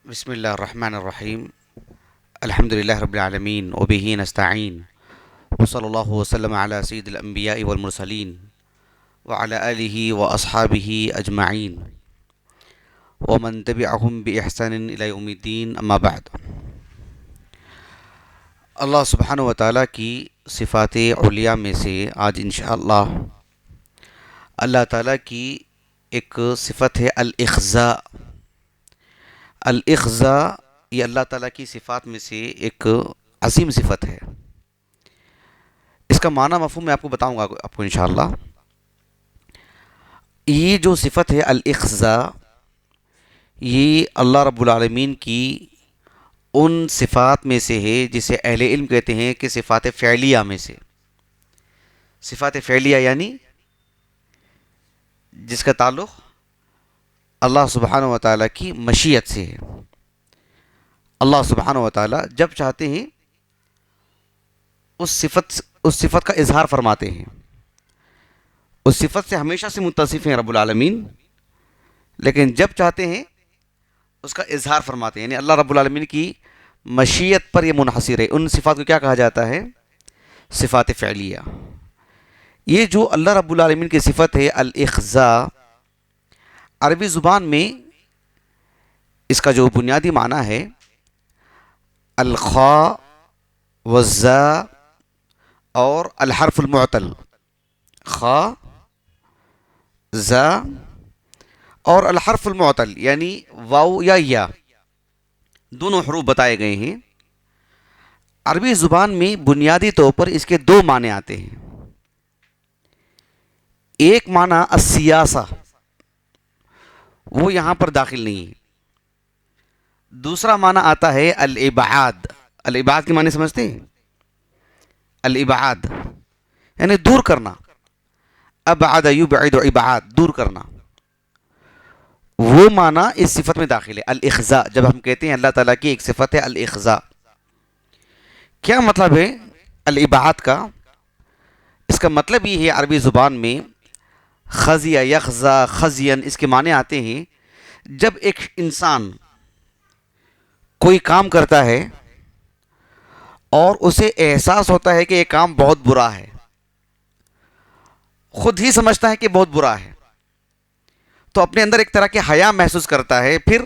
بسم الله الرحمن الرحيم. الحمد لله رب العالمين وبه نستعين، وصلى الله وسلم على سيد الأنبياء والمرسلين وعلى آله وأصحابه أجمعين ومن تبعهم بإحسان إلى يوم الدين. أما بعد، اللہ سبحانہ و تعالیٰ کی صفات علیہ میں سے آج انشاءاللہ اللہ تعالیٰ کی ایک صفت ہے الاخضاء. الاخضاء یہ اللہ تعالیٰ کی صفات میں سے ایک عظیم صفت ہے. اس کا معنی مفہوم میں آپ کو بتاؤں گا آپ کو انشاءاللہ. یہ جو صفت ہے الاخضاء، یہ اللہ رب العالمین کی ان صفات میں سے ہے جسے اہل علم کہتے ہیں کہ صفات فعلیہ میں سے. صفات فعلیہ یعنی جس کا تعلق اللہ سبحانہ و تعالیٰ کی مشیت سے ہے. اللہ سبحانہ و تعالیٰ جب چاہتے ہیں اس صفت کا اظہار فرماتے ہیں. اس صفت سے ہمیشہ سے متصف ہیں رب العالمین، لیکن جب چاہتے ہیں اس کا اظہار فرماتے ہیں. یعنی اللہ رب العالمین کی مشیت پر یہ منحصر ہے. ان صفات کو کیا کہا جاتا ہے؟ صفات فعلیہ. یہ جو اللہ رب العالمین کی صفت ہے الاخضاء، عربی زبان میں اس کا جو بنیادی معنی ہے الخاء والزاء اور الحرف المعتل. خاء، زاء اور الحرف المعتل یعنی واو یا دونوں حروف بتائے گئے ہیں. عربی زبان میں بنیادی طور پر اس کے دو معنی آتے ہیں. ایک معنی السیاسہ، وہ یہاں پر داخل نہیں ہے. دوسرا معنی آتا ہے الابعاد. الابعاد کے معنی سمجھتے ہیں؟ الابعاد یعنی دور کرنا. ابعد یبعد ابعاد، دور کرنا. وہ معنی اس صفت میں داخل ہے الاخضاء. جب ہم کہتے ہیں اللہ تعالیٰ کی ایک صفت ہے الاخضاء، کیا مطلب ہے الابعاد کا؟ اس کا مطلب یہ ہے عربی زبان میں خزی یخزا خزین، اس کے معنی آتے ہیں جب ایک انسان کوئی کام کرتا ہے اور اسے احساس ہوتا ہے کہ یہ کام بہت برا ہے، خود ہی سمجھتا ہے کہ بہت برا ہے، تو اپنے اندر ایک طرح کے حیا محسوس کرتا ہے. پھر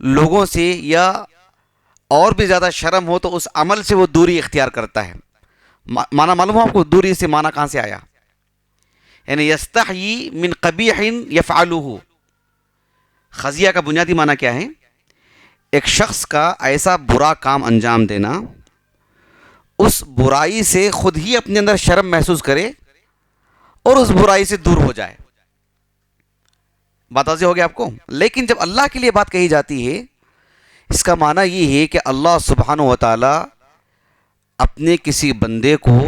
لوگوں سے یا اور بھی زیادہ شرم ہو تو اس عمل سے وہ دوری اختیار کرتا ہے. معنی معلوم ہو آپ کو دوری سے معنی کہاں سے آیا؟ یعنی یستحیی من قبیح یفعلہ. خزیہ کا بنیادی معنی کیا ہے؟ ایک شخص کا ایسا برا کام انجام دینا، اس برائی سے خود ہی اپنے اندر شرم محسوس کرے اور اس برائی سے دور ہو جائے. بات واضح ہو گیا آپ کو؟ لیکن جب اللہ کے لیے بات کہی جاتی ہے، اس کا معنی یہ ہے کہ اللہ سبحانہ و تعالی اپنے کسی بندے کو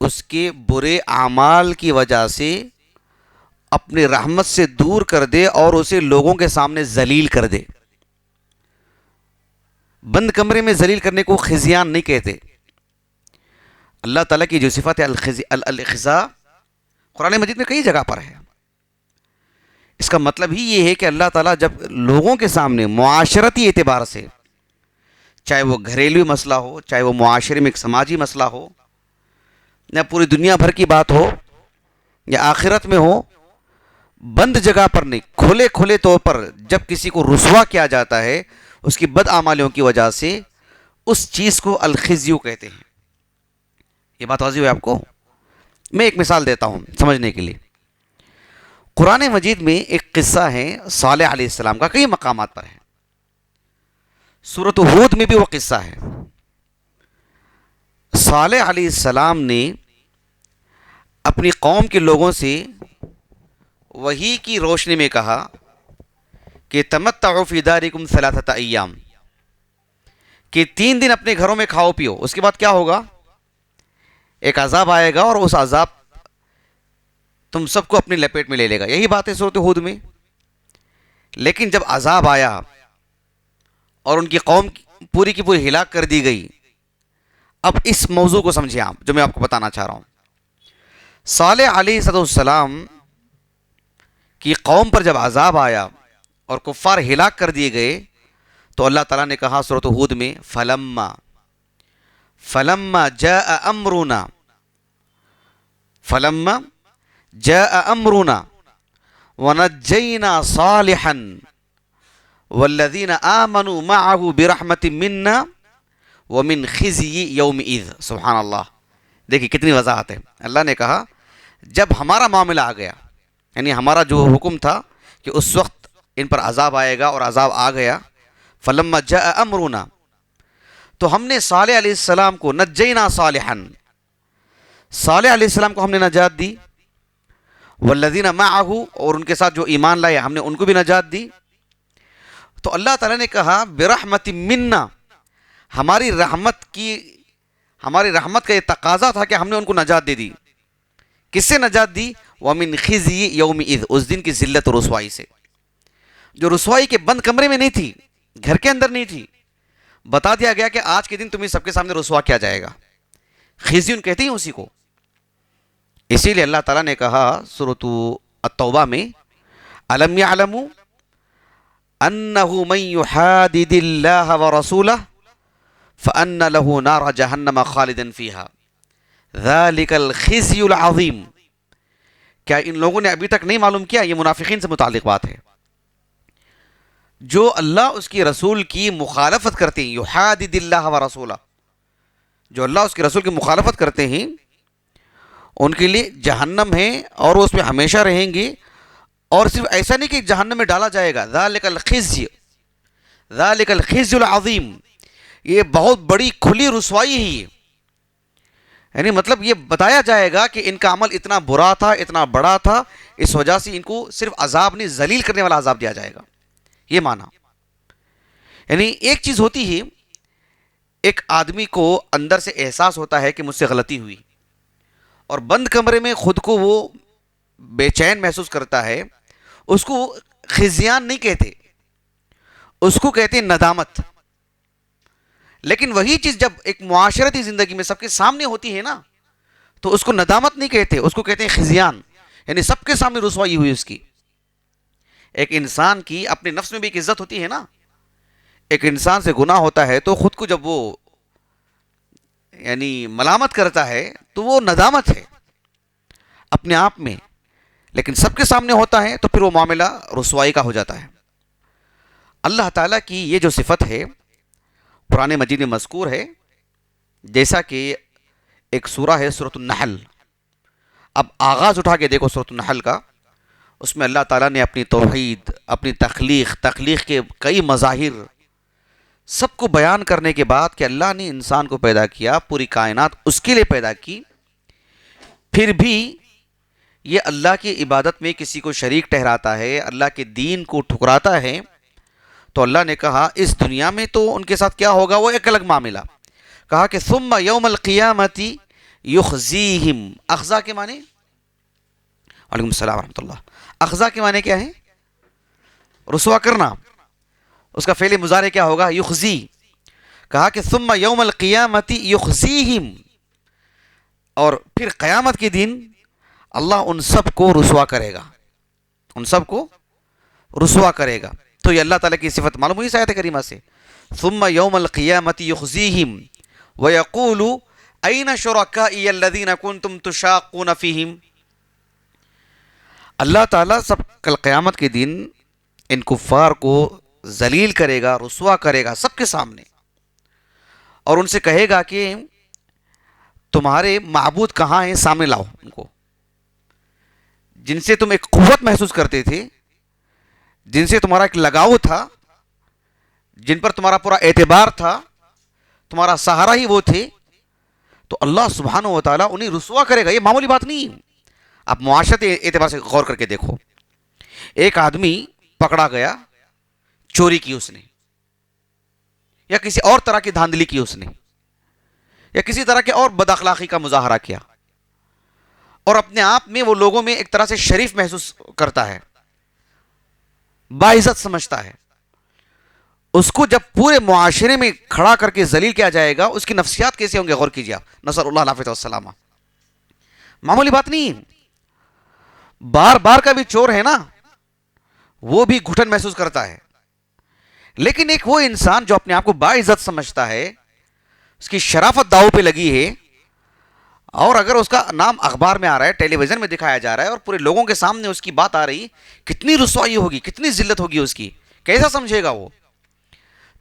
اس کے برے اعمال کی وجہ سے اپنے رحمت سے دور کر دے اور اسے لوگوں کے سامنے ذلیل کر دے. بند کمرے میں ذلیل کرنے کو خزیان نہیں کہتے. اللہ تعالیٰ کی جو صفت ہے الاخضاء قرآن مجید میں کئی جگہ پر ہے. اس کا مطلب ہی یہ ہے کہ اللہ تعالیٰ جب لوگوں کے سامنے معاشرتی اعتبار سے، چاہے وہ گھریلو مسئلہ ہو، چاہے وہ معاشرے میں ایک سماجی مسئلہ ہو، یا پوری دنیا بھر کی بات ہو، یا آخرت میں ہو، بند جگہ پر نہیں، کھلے کھلے طور پر جب کسی کو رسوا کیا جاتا ہے اس کی بد اعمالیوں کی وجہ سے، اس چیز کو الخزي کہتے ہیں. یہ بات واضح ہوئی آپ کو؟ میں ایک مثال دیتا ہوں سمجھنے کے لیے. قرآن مجید میں ایک قصہ ہے صالح علیہ السلام کا، کئی مقامات پر ہے. سورۃ ہود میں بھی وہ قصہ ہے. صالح علیہ السلام نے اپنی قوم کے لوگوں سے وحی کی روشنی میں کہا کہ تمتعوا فی دارکم ثلاثۃ ایام، کہ 3 دن اپنے گھروں میں کھاؤ پیو. اس کے بعد کیا ہوگا؟ ایک عذاب آئے گا اور اس عذاب تم سب کو اپنی لپیٹ میں لے لے گا. یہی بات ہے سورۃ ہود میں. لیکن جب عذاب آیا اور ان کی قوم پوری کی پوری ہلاک کر دی گئی، اب اس موضوع کو سمجھیں آپ جو میں آپ کو بتانا چاہ رہا ہوں. صالح علیہ السلام کی قوم پر جب عذاب آیا اور کفار ہلاک کر دیے گئے، تو اللہ تعالیٰ نے کہا سورۃ ہود میں فلما جاء امرنا فلما جاء امرنا ونجینا صالحا والذین آمنوا معه برحمت منا ومن خزي یومئذ. سبحان اللہ. دیکھیے کتنی وضاحت ہے. اللہ نے کہا جب ہمارا معاملہ آ گیا، یعنی ہمارا جو حکم تھا کہ اس وقت ان پر عذاب آئے گا اور عذاب آ گیا، فلما جاء امرنا، تو ہم نے صالح علیہ السلام کو نجینا صالحا، صالح علیہ السلام کو ہم نے نجات دی، والذین معه، اور ان کے ساتھ جو ایمان لائے ہم نے ان کو بھی نجات دی. تو اللہ تعالیٰ نے کہا برحمت منا، ہماری رحمت کا یہ تقاضا تھا کہ ہم نے ان کو نجات دے دی. کس سے نجات دی؟ وَمِنْ خِزْيِ يَوْمِئِذ، اس دن کی ذلت اور رسوائی سے، جو رسوائی کے بند کمرے میں نہیں تھی، گھر کے اندر نہیں تھی. بتا دیا گیا کہ آج کے دن تمہیں سب کے سامنے رسوا کیا جائے گا. خزیون کہتے ہیں اسی کو. اسی لیے اللہ تعالیٰ نے کہا سورۃ التوبہ میں أَلَمْ يَعْلَمُوا أَنَّهُ مَنْ يُحَادِدِ اللَّهَ وَرَسُولَهُ فَأَنَّ لَهُ نَارَ جَهَنَّمَ خَالِدًا فِيهَا ذَلِكَ الْخِزْيُ الْعَظِيمُ. کیا ان لوگوں نے ابھی تک نہیں معلوم کیا؟ یہ منافقین سے متعلق بات ہے. جو اللہ اس کی رسول کی مخالفت کرتے ہیں، یحادد اللہ ورسولہ، جو اللہ اس کے رسول کی مخالفت کرتے ہیں، ان کے لیے جہنم ہے اور وہ اس میں ہمیشہ رہیں گے. اور صرف ایسا نہیں کہ جہنم میں ڈالا جائے گا، ذالک الخزي العظیم، یہ بہت بڑی کھلی رسوائی ہی ہے. یعنی مطلب یہ بتایا جائے گا کہ ان کا عمل اتنا برا تھا، اتنا بڑا تھا، اس وجہ سے ان کو صرف عذاب نہیں، ذلیل کرنے والا عذاب دیا جائے گا. یہ معنی. یعنی ایک چیز ہوتی ہے، ایک آدمی کو اندر سے احساس ہوتا ہے کہ مجھ سے غلطی ہوئی، اور بند کمرے میں خود کو وہ بے چین محسوس کرتا ہے، اس کو خزیان نہیں کہتے، اس کو کہتے ہیں ندامت. لیکن وہی چیز جب ایک معاشرتی زندگی میں سب کے سامنے ہوتی ہے نا، تو اس کو ندامت نہیں کہتے، اس کو کہتے ہیں خزیان. یعنی سب کے سامنے رسوائی ہوئی اس کی. ایک انسان کی اپنے نفس میں بھی ایک عزت ہوتی ہے نا. ایک انسان سے گناہ ہوتا ہے تو خود کو جب وہ یعنی ملامت کرتا ہے تو وہ ندامت ہے اپنے آپ میں، لیکن سب کے سامنے ہوتا ہے تو پھر وہ معاملہ رسوائی کا ہو جاتا ہے. اللہ تعالیٰ کی یہ جو صفت ہے قرآن مجید میں مذکور ہے، جیسا کہ ایک سورہ ہے سورۃ النحل. اب آغاز اٹھا کے دیکھو سورۃ النحل کا، اس میں اللہ تعالیٰ نے اپنی توحید، اپنی تخلیق کے کئی مظاہر سب کو بیان کرنے کے بعد کہ اللہ نے انسان کو پیدا کیا، پوری کائنات اس کے لیے پیدا کی، پھر بھی یہ اللہ کی عبادت میں کسی کو شریک ٹھہراتا ہے، اللہ کے دین کو ٹھکراتا ہے، تو اللہ نے کہا اس دنیا میں تو ان کے ساتھ کیا ہوگا، وہ ایک الگ معاملہ. کہا کہ ثم یوم القیامت یخزیہم. اخزا کے معنی، وعلیکم السلام ورحمۃ اللہ، اخزا کے معنی کیا ہے؟ رسوا کرنا. اس کا فعل مضارع کیا ہوگا؟ یخزی. کہا کہ ثم یوم القیامت یخزیہم، اور پھر قیامت کے دن اللہ ان سب کو رسوا کرے گا، ان سب کو رسوا کرے گا. تو یہ اللہ تعالیٰ کی صفت معلوم ہوئی اس آیت کریمہ سے. ثم یوم القیامت یخزیہم ویقول این شرکائی الذین کنتم تشاقون فیہم. اللہ تعالیٰ سب کل قیامت کے دن ان کفار کو ذلیل کرے گا، رسوا کرے گا سب کے سامنے، اور ان سے کہے گا کہ تمہارے معبود کہاں ہیں، سامنے لاؤ ان کو، جن سے تم ایک قوت محسوس کرتے تھے، جن سے تمہارا ایک لگاؤ تھا، جن پر تمہارا پورا اعتبار تھا، تمہارا سہارا ہی وہ تھے. تو اللہ سبحانہ و تعالیٰ انہیں رسوا کرے گا. یہ معمولی بات نہیں. آپ معاشرتی اعتبار سے غور کر کے دیکھو. ایک آدمی پکڑا گیا، چوری کی اس نے، یا کسی اور طرح کی دھاندلی کی اس نے، یا کسی طرح کے اور بد اخلاقی کا مظاہرہ کیا، اور اپنے آپ میں وہ لوگوں میں ایک طرح سے شریف محسوس کرتا ہے، باعزت سمجھتا ہے. اس کو جب پورے معاشرے میں کھڑا کر کے ذلیل کیا جائے گا، اس کی نفسیات کیسے ہوں گے؟ غور کیجیے آپ. نسأل اللہ العافیہ والسلامہ. معمولی بات نہیں. بار بار کا بھی چور ہے نا، وہ بھی گھٹن محسوس کرتا ہے. لیکن ایک وہ انسان جو اپنے آپ کو باعزت سمجھتا ہے, اس کی شرافت داؤ پہ لگی ہے, اور اگر اس کا نام اخبار میں آ رہا ہے, ٹیلی ویژن میں دکھایا جا رہا ہے, اور پورے لوگوں کے سامنے اس کی بات آ رہی, کتنی رسوائی ہوگی, کتنی ذلت ہوگی اس کی, کیسا سمجھے گا وہ؟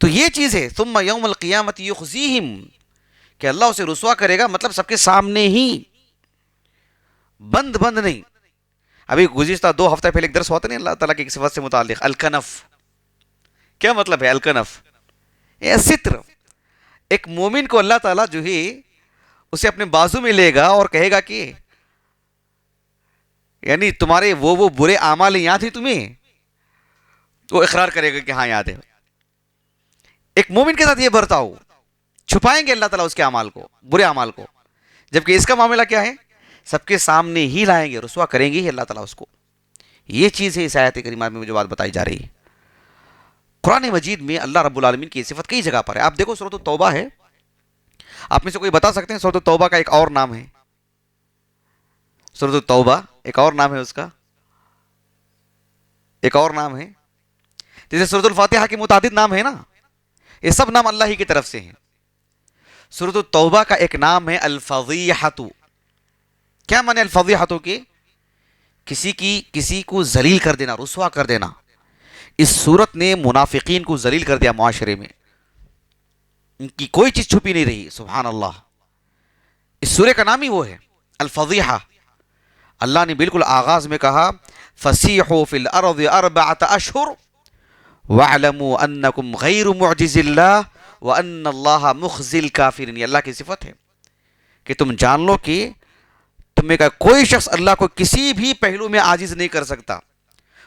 تو یہ چیز ہے ثم یوم القیامت یخزیہم, کہ اللہ اسے رسوا کرے گا, مطلب سب کے سامنے ہی, بند نہیں. ابھی گزشتہ 2 ہفتے پہلے ایک درس ہوا تھا نہیں اللہ تعالیٰ کی صفت سے متعلق, الکنف. کیا مطلب ہے الکنف؟ یہ ستر. ایک مومن کو اللہ تعالیٰ جو ہے اسے اپنے بازو میں لے گا اور کہے گا کہ یعنی تمہارے وہ برے اعمال یاد ہیں تمہیں, تو اقرار کرے گا کہ ہاں یاد ہے. ایک مومن کے ساتھ یہ برتاؤ, چھپائیں گے اللہ تعالیٰ اس کے اعمال کو, برے اعمال کو, جبکہ اس کا معاملہ کیا ہے, سب کے سامنے ہی لائیں گے, رسوا کریں گے ہی اللہ تعالیٰ اس کو. یہ چیز ہے اس آیت کریمہ میں جو بات بتائی جا رہی ہے. قرآن مجید میں اللہ رب العالمین کی صفت کئی جگہ پر ہے. آپ دیکھو سورۃ التوبہ ہے, آپ میں سے کوئی بتا سکتے ہیں سورۃ التوبہ کا ایک اور نام ہے؟ سورۃ التوبہ ایک اور نام ہے اس کا, ایک اور نام ہے. جیسے سورۃ الفاتحہ کے متعدد نام ہے نا, یہ سب نام اللہ ہی کی طرف سے ہیں. سورۃ التوبہ کا ایک نام ہے الفضیحۃ. کیا معنی الفضیحۃ کے؟ کسی کو ذلیل کر دینا, رسوا کر دینا. اس سورت نے منافقین کو ذلیل کر دیا معاشرے میں, ان کی کوئی چیز چھپی نہیں رہی. سبحان اللہ, اس سورے کا نام ہی وہ ہے الفضیحہ. اللہ نے بالکل آغاز میں کہا فسیحوا فی الارض 4 اشہر وَاعْلَمُوا أَنَّكُمْ غَيْرُ مُعْجِزِ اللَّهِ وَأَنَّ اللَّهَ مُخْزِي الْكَافِرِينَ. یہ اللہ کی صفت ہے کہ تم جان لو کہ تمہیں کا کوئی شخص اللہ کو کسی بھی پہلو میں عاجز نہیں کر سکتا,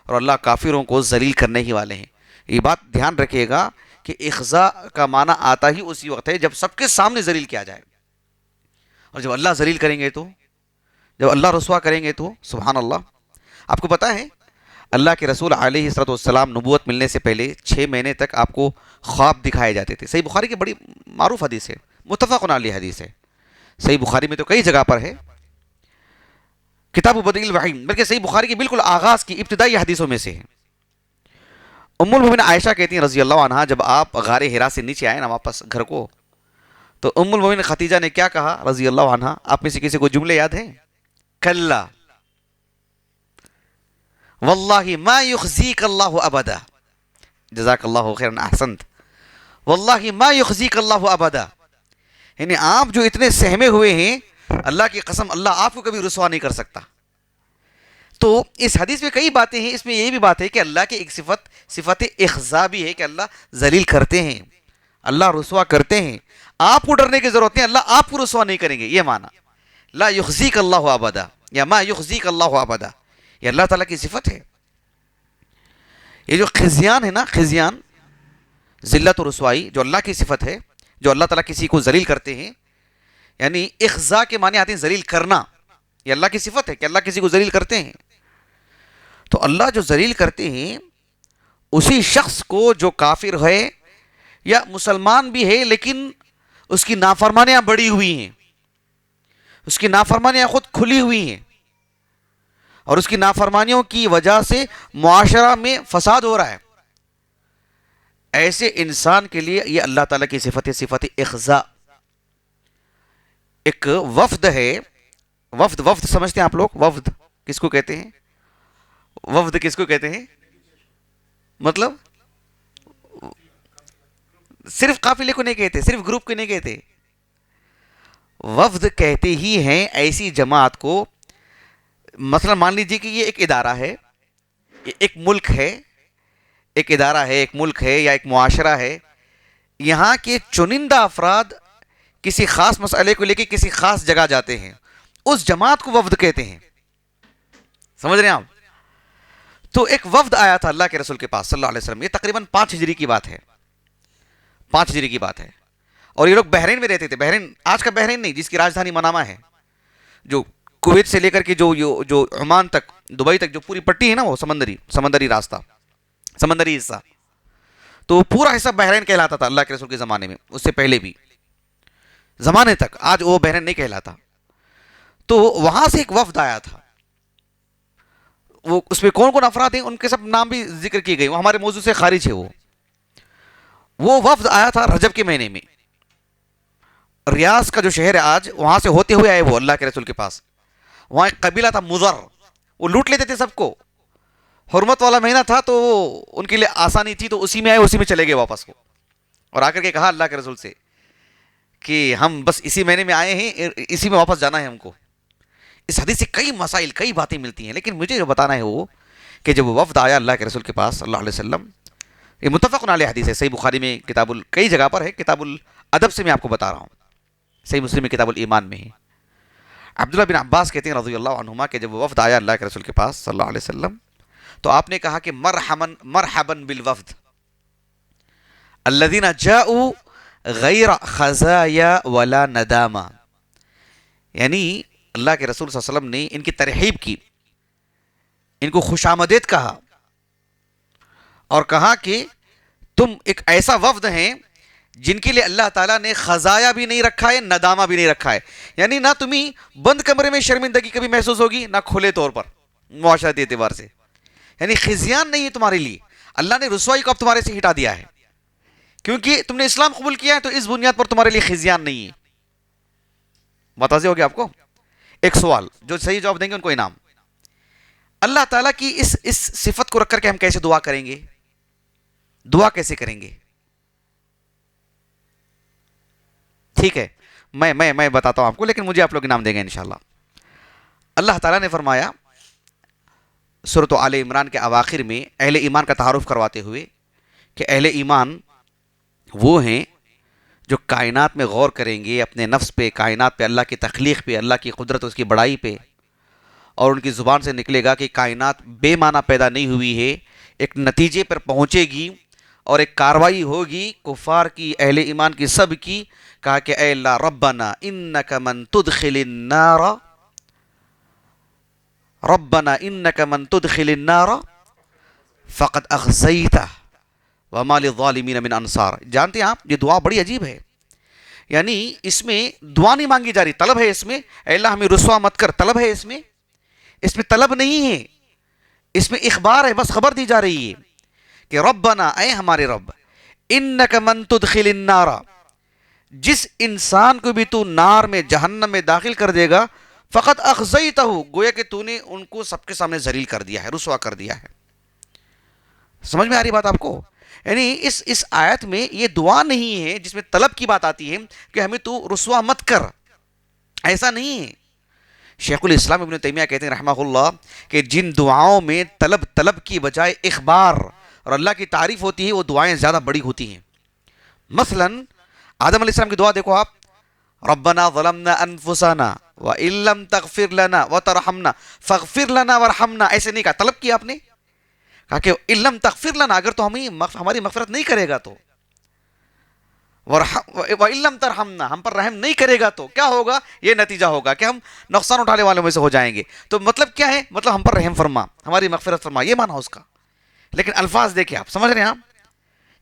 اور اللہ کافروں کو ذلیل کرنے ہی والے ہیں. یہ بات دھیان رکھیے گا کہ اخزاء کا معنی آتا ہی اسی وقت ہے جب سب کے سامنے ذلیل کیا جائے, اور جب اللہ ذلیل کریں گے تو, جب اللہ رسوا کریں گے تو, سبحان اللہ. آپ کو پتا ہے اللہ کے رسول علیہ الصلوۃ والسلام نبوت ملنے سے پہلے 6 مہینے تک آپ کو خواب دکھائے جاتے تھے. صحیح بخاری کی بڑی معروف حدیث ہے, متفق علیہ حدیث ہے. صحیح بخاری میں تو کئی جگہ پر ہے, کتاب بدیع الوحی, بلکہ صحیح بخاری کی بالکل آغاز کی ابتدائی حدیثوں میں سے ہے. ام المومنین عائشہ کہتی ہیں رضی اللہ عنہا, جب آپ غار حرا سے نیچے آئے نا واپس گھر کو, تو ام المومنین خدیجہ نے کیا کہا رضی اللہ عنہا؟ آپ میں سے کسی کو جملے یاد ہیں؟ کلا واللہ ما یخزیک اللہ ابدا, جزاک اللہ خیرا احسنت, واللہ ما یخزیک اللہ ابدا. یعنی آپ جو اتنے سہمے ہوئے ہیں, اللہ کی قسم اللہ آپ کو کبھی رسوا نہیں کر سکتا. تو اس حدیث میں کئی باتیں ہیں, اس میں یہ بھی بات ہے کہ اللہ کی ایک صفت اخزا بھی ہے کہ اللہ ذلیل کرتے ہیں, اللہ رسوا کرتے ہیں. آپ کو ڈرنے کی ضرورت نہیں, اللہ آپ کو رسوا نہیں کریں گے. یہ معنی لا یخزیک اللہ ابدا یا ما یخزیک اللہ ابدا, یہ اللہ تعالیٰ کی صفت ہے. یہ جو خزیان ہے نا, خزیان, ذلت و رسوائی, جو اللہ کی صفت ہے, جو اللہ تعالیٰ کسی کو ذلیل کرتے ہیں, یعنی اخزا کے معنی آتے ہیں ذلیل کرنا. یہ اللہ کی صفت ہے کہ اللہ کسی کو ذلیل کرتے ہیں. تو اللہ جو ذلیل کرتے ہیں اسی شخص کو جو کافر ہے یا مسلمان بھی ہے لیکن اس کی نافرمانیاں بڑی ہوئی ہیں, اس کی نافرمانیاں خود کھلی ہوئی ہیں, اور اس کی نافرمانیوں کی وجہ سے معاشرہ میں فساد ہو رہا ہے, ایسے انسان کے لیے یہ اللہ تعالیٰ کی صفت اخزا. ایک وفد ہے, وفد سمجھتے ہیں آپ لوگ؟ وفد کس کو کہتے ہیں؟ وفد کس کو کہتے ہیں؟ مطلب صرف قافلے کو نہیں کہتے, صرف گروپ کو نہیں کہتے, وفد کہتے ہی ہیں ایسی جماعت کو. مثلا مان لیجیے کہ یہ ایک ادارہ ہے, ایک ملک ہے, ایک ادارہ ہے, ایک ملک ہے یا ایک معاشرہ ہے. یہاں کے چنندہ افراد کسی خاص مسئلے کو لے کے کسی خاص جگہ جاتے ہیں, اس جماعت کو وفد کہتے ہیں. سمجھ رہے ہیں آپ؟ تو ایک وفد آیا تھا اللہ کے رسول کے پاس صلی اللہ علیہ وسلم, یہ تقریباً 5 ہجری کی بات ہے, 5 ہجری کی بات ہے, اور یہ لوگ بحرین میں رہتے تھے. بحرین آج کا بحرین نہیں, جس کی راجدھانی منامہ ہے, جو کویت سے لے کر کے جو عمان تک, دبئی تک جو پوری پٹی ہے نا, وہ سمندری راستہ, سمندری حصہ, تو پورا حصہ بحرین کہلاتا تھا اللہ کے رسول کے زمانے میں, اس سے پہلے بھی زمانے تک. آج وہ بحرین نہیں کہلاتا. تو وہاں سے ایک وفد آیا تھا, وہ اس میں کون کون افراد ہیں ان کے سب نام بھی ذکر کیے گئے، وہ ہمارے موضوع سے خارج ہے۔ وہ وفد آیا تھا رجب کے مہینے میں، ریاض کا جو شہر ہے آج، وہاں سے ہوتے ہوئے آئے وہ اللہ کے رسول کے پاس۔ وہاں ایک قبیلہ تھا مضر، وہ لوٹ لیتے تھے سب کو، حرمت والا مہینہ تھا تو ان کے لیے آسانی تھی، تو اسی میں آئے، اسی میں چلے گئے واپس کو، اور آ کر کے کہا اللہ کے رسول سے کہ ہم بس اسی مہینے میں آئے ہیں، اسی میں واپس جانا ہے ہم کو۔ اس حدیث سے کئی مسائل، کئی باتیں ملتی ہیں، لیکن مجھے جو بتانا ہے وہ کہ جب وہ وفد آیا اللہ کے رسول کے پاس صلی اللہ علیہ وسلم، یہ متفق علیہ حدیث ہے، صحیح بخاری میں کتاب کئی جگہ پر ہے، کتاب الادب سے میں آپ کو بتا رہا ہوں، صحیح مسلم میں کتاب الایمان میں ہے۔ عبداللہ بن عباس کہتے ہیں رضی اللہ عنہما کہ جب وہ وفد آیا اللہ کے رسول کے پاس صلی اللہ علیہ وسلم، تو آپ نے کہا کہ مرحبا بالوفد الذین جاؤوا غیر خزایا ولا ندامہ، یعنی اللہ کے رسول صلی اللہ علیہ وسلم نے ان کی ترحیب کی، ان کو خوش آمدید کہا، اور کہا کہ تم ایک ایسا وفد ہیں جن کے لیے اللہ تعالیٰ نے خزایا بھی نہیں رکھا ہے، ندامہ بھی نہیں رکھا ہے، یعنی نہ تمہیں بند کمرے میں شرمندگی کبھی محسوس ہوگی، نہ کھلے طور پر معاشرتی اعتبار سے، یعنی خزیان نہیں ہے تمہارے لیے، اللہ نے رسوائی کو اب تمہارے سے ہٹا دیا ہے، کیونکہ تم نے اسلام قبول کیا ہے تو اس بنیاد پر تمہارے لیے خزیان نہیں ہے۔ واضح ہو گیا آپ کو؟ ایک سوال، جو صحیح جواب دیں گے ان کو انعام۔ اللہ تعالیٰ کی اس صفت کو رکھ کر کے ہم کیسے دعا کریں گے؟ دعا کیسے کریں گے؟ ٹھیک ہے، میں بتاتا ہوں آپ کو، لیکن مجھے آپ لوگ انعام دیں گے انشاءاللہ۔ اللہ تعالیٰ نے فرمایا سورۃ آل عمران کے اواخر میں اہل ایمان کا تعارف کرواتے ہوئے کہ اہل ایمان وہ ہیں جو کائنات میں غور کریں گے، اپنے نفس پہ، کائنات پہ، اللہ کی تخلیق پہ، اللہ کی قدرت، اس کی بڑائی پہ، اور ان کی زبان سے نکلے گا کہ کائنات بے معنی پیدا نہیں ہوئی ہے، ایک نتیجے پر پہنچے گی اور ایک کاروائی ہوگی کفار کی، اہل ایمان کی، سب کی۔ کہا کہ اے اللہ ربنا انک من تدخل النار، ربنا انک من تدخل النار فقد اخزیتہ وما للظالمین من انصار۔ جانتے ہیں آپ یہ دعا بڑی عجیب ہے، یعنی اس میں دعا نہیں مانگی جا رہی، طلب ہے اس میں، اے اللہ ہمیں رسوا مت کر، طلب ہے اس میں طلب نہیں ہے، اس میں اخبار ہے، بس خبر دی جا رہی ہے کہ ربنا، اے ہمارے رب، انک من تدخل النار، جس انسان کو بھی تو نار میں، جہنم میں داخل کر دے گا، فقط اخزیتہ، گویا کہ تو نے ان کو سب کے سامنے ذلیل کر دیا ہے، رسوا کر دیا ہے۔ سمجھ میں آ رہی بات آپ کو؟ یعنی اس آیت میں یہ دعا نہیں ہے جس میں طلب کی بات آتی ہے کہ ہمیں تو رسوا مت کر، ایسا نہیں ہے۔ شیخ الاسلام ابن تیمیہ کہتے ہیں رحمہ اللہ کہ جن دعاؤں میں طلب کی بجائے اخبار اور اللہ کی تعریف ہوتی ہے، وہ دعائیں زیادہ بڑی ہوتی ہیں۔ مثلا آدم علیہ السلام کی دعا دیکھو آپ، ربنا ظلمنا انفسنا وان لم تغفر لنا وترحمنا فاغفر لنا وارحمنا، ایسے نہیں کہا، طلب کیا آپ نے، کہا کہ ان لم تغفر لنا، اگر تو ہماری مغفرت نہیں کرے گا تو، وان لم ترحمنا، ہم پر رحم نہیں کرے گا تو کیا ہوگا، یہ نتیجہ ہوگا کہ ہم نقصان اٹھانے والوں میں سے ہو جائیں گے۔ تو مطلب کیا ہے، مطلب ہم پر رحم فرما، ہماری مغفرت فرما، یہ معنی اس کا۔ لیکن الفاظ دیکھیں آپ، سمجھ رہے ہیں آپ؟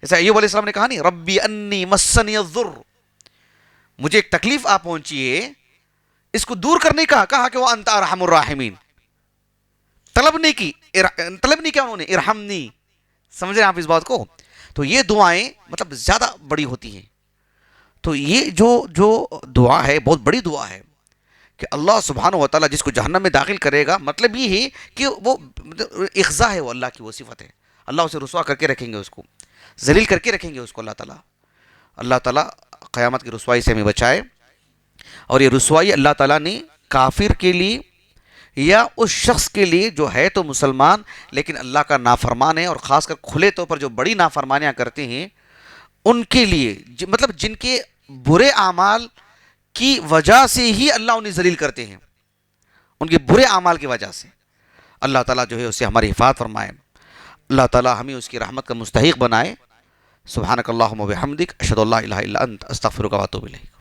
جیسے ایوب علیہ السلام نے کہا نہیں، ربی انی مسنی الضر، مجھے ایک تکلیف آ پہنچی ہے، اس کو دور کرنے کا، کہا کہ وہ انت ارحم الراحمین، طلب نہیں کیا انہوں نے، ارحمنی۔ سمجھ رہے ہیں آپ اس بات کو؟ تو یہ دعائیں مطلب زیادہ بڑی ہوتی ہیں۔ تو یہ جو دعا ہے بہت بڑی دعا ہے کہ اللہ سبحانہ و تعالیٰ جس کو جہنم میں داخل کرے گا، مطلب یہ ہے کہ وہ اخزا ہے، وہ اللہ کی وہ صفت ہے، اللہ اسے رسوا کر کے رکھیں گے، اس کو ذلیل کر کے رکھیں گے اس کو اللہ تعالیٰ قیامت کی رسوائی سے ہمیں بچائے۔ اور یہ رسوائی اللہ تعالیٰ نے کافر کے لیے یا اس شخص کے لیے جو ہے تو مسلمان لیکن اللہ کا نافرمان ہے، اور خاص کر کھلے طور پر جو بڑی نافرمانیاں کرتے ہیں ان کے لیے، مطلب جن کے برے اعمال کی وجہ سے ہی اللہ انہیں ذلیل کرتے ہیں، ان کے برے اعمال کی وجہ سے اللہ تعالیٰ جو ہے اس سے ہماری حفاظت فرمائے، اللہ تعالیٰ ہمیں اس کی رحمت کا مستحق بنائے۔ سبحانک اللہم و بحمدک، اشہد ان لا الہ الا انت، استغفرک و اتوب الیک۔